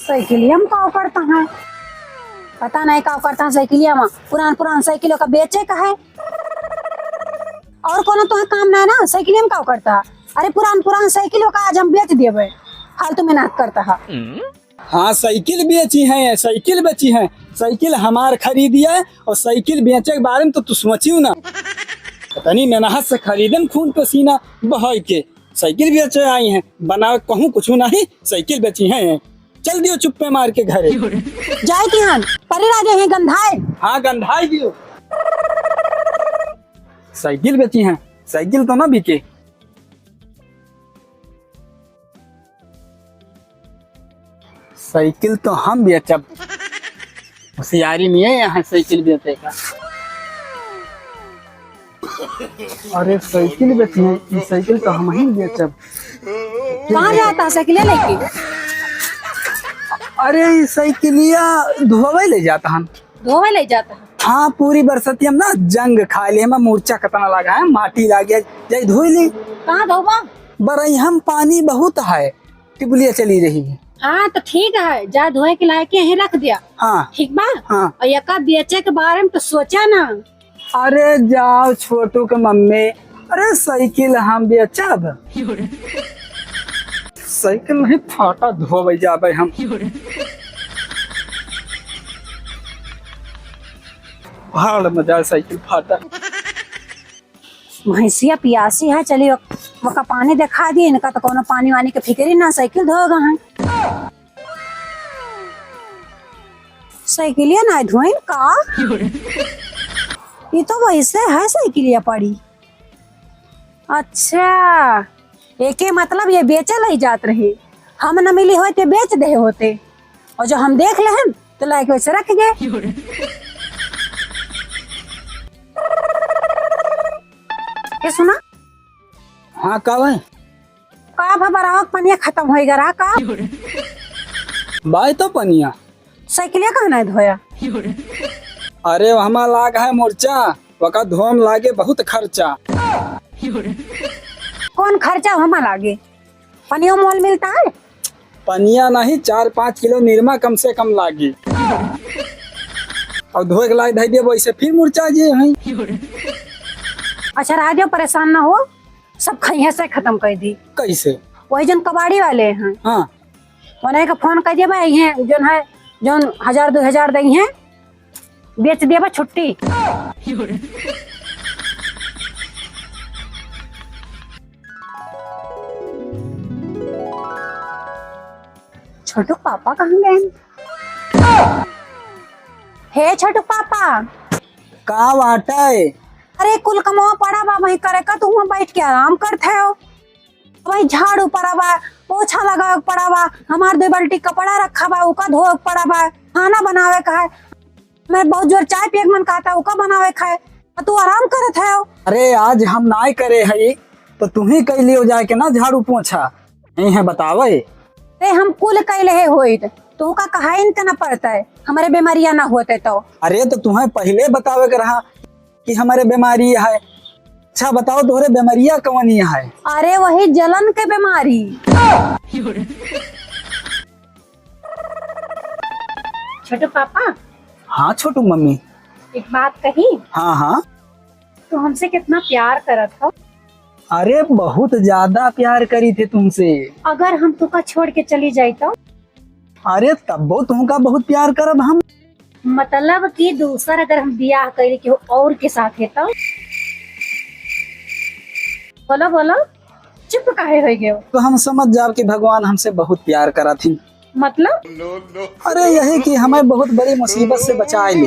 साइकिलिया में का करता है, पता नहीं का करता है। साइकिलिया में पुरान साइकिलों का बेचे का है, और कोनो तो काम ना है ना। साइकिलिया में का करता है? अरे पुरान साइकिलों का आज हम बेच देवे, फालतू मेहनत करता है। हाँ साइकिल बेची है, साइकिल बेची है, साइकिल हमार खरीदिया है। और साइकिल बेचे के बारे में तो तू सोची ना, पता नहीं मेहनत से खरीदन खून पसीना बहा के साइकिल बेचे आई हैं। बना कहूँ कुछ नहीं, साइकिल बेची है। चल दियो चुप्पे मार के घरे जाए की हन परी राजे हैं गंधाए। हाँ गंधाई दियो, साइकिल बेची है, साइकिल तो ना बिके। साइकिल तो हम बेचब, होशियारी में है यहाँ साइकिल बेचे का। अरे साइकिल बेची है, साइकिल तो हम ही बेचब। कहाँ जाता है साइकिल लेके? अरे साइकिलिया धोवे ले जाता हम। धोवे ले जाता है? हाँ पूरी बरसती हम ना जंग खा ले, हम मूर्छा कतना लगा है, माटी लग गया, जाई धोई ली। कहाँ धोबा? बरई हम पानी बहुत है, टिबलिया चली रही है। हाँ तो ठीक है, जा धोए के लायक यहीं रख दिया। हाँ ठीक बा। हाँ। और यका बेचे के बारे में तो सोचा ना। अरे जाओ छोटू के मम्मी, अरे साइकिल हम बेचब, साइकिल नहीं फाटा धोवे जाबे हम। भाड़ मजा साइकिल फाटा। भैंसिया पियासी है, चलिए वका पानी दिखा दिए, इनका तो कोनो पानी वानी के फिक्र ही ना, साइकिल धोगा है। साइकिलिया ना धोइन का? ये तो वैसे है साइकिलिया पड़ी। अच्छा एके मतलब ये बेचे लाई जात रही, हम न मिली होते बेच दे होते, और जो हम देख ले हम तो लायक वैसे रख गए। ये सुना? हाँ कब है? का भबरावक पनिया खत्म हो गया का? बाय तो पनिया साइकिलिया कहाँ नहीं धोया? अरे हमारा लाग है मोर्चा, वका धोम लागे बहुत खर्चा। कौन खर्चा हमा लागे? पनिया मोल मिलता है? पनिया नहीं, 4-5 किलो निरमा कम से कम लागी। और धोए के लाग धई दे वैसे फिर मुर्चा जे है। अच्छा राजो परेशान ना हो, सब खैया से खत्म कर दी। कैसे? वही जन कबाड़ी वाले हैं, हाँ उन्हें का फोन कर दिया भाई हैं जो है, जो 1000-2000 दई हैं, बेच दिया छुट्टी। छोटू पापा कहाँ गए? हे छोटू पापा, का वाटा है? अरे कुल कमावा पड़ा बा, वही करे का तू वहाँ बैठ के आराम करते हो। वही झाड़ू पड़ा बा, पोछा लगा पड़ा बा, हमार 2 बाल्टी कपड़ा रखा बा, उका धो पड़ा बा, खाना बनावे का है, मैं बहुत जोर चाय पिए मन कहता उका बनावे खाए, तू आराम करत है। अरे आज हम नाई करे है तो तुम्ही कैली हो जाए के ना झाड़ू पोछा नहीं है बतावे। अरे हम कुल कैले है होइत, तू का कहा इनका ना पड़ता है, हमारे बीमारियां ना होते तो। अरे तो तुम्हें पहले बतावे के रहा कि हमारे बीमारी है। अच्छा बताओ तोहरे बीमारियां कौन है? अरे वही जलन के बीमारी। छोटू पापा। हाँ छोटू मम्मी। एक बात कही? हाँ हाँ। तू हमसे कितना प्यार करत हो? अरे बहुत ज्यादा प्यार करी थे तुमसे। अगर हम तुका छोड़ के चली जाई तो? अरे तब तुमका बहुत प्यार करब हम। मतलब कि दूसरा अगर हम बियाह करे के और के साथ है तो? बोलो बोलो, चुप काहे हो गए? तो हम समझ जाओ कि भगवान हमसे बहुत प्यार करा थी। मतलब? अरे यही कि हमें बहुत बड़ी मुसीबत से बचा ली।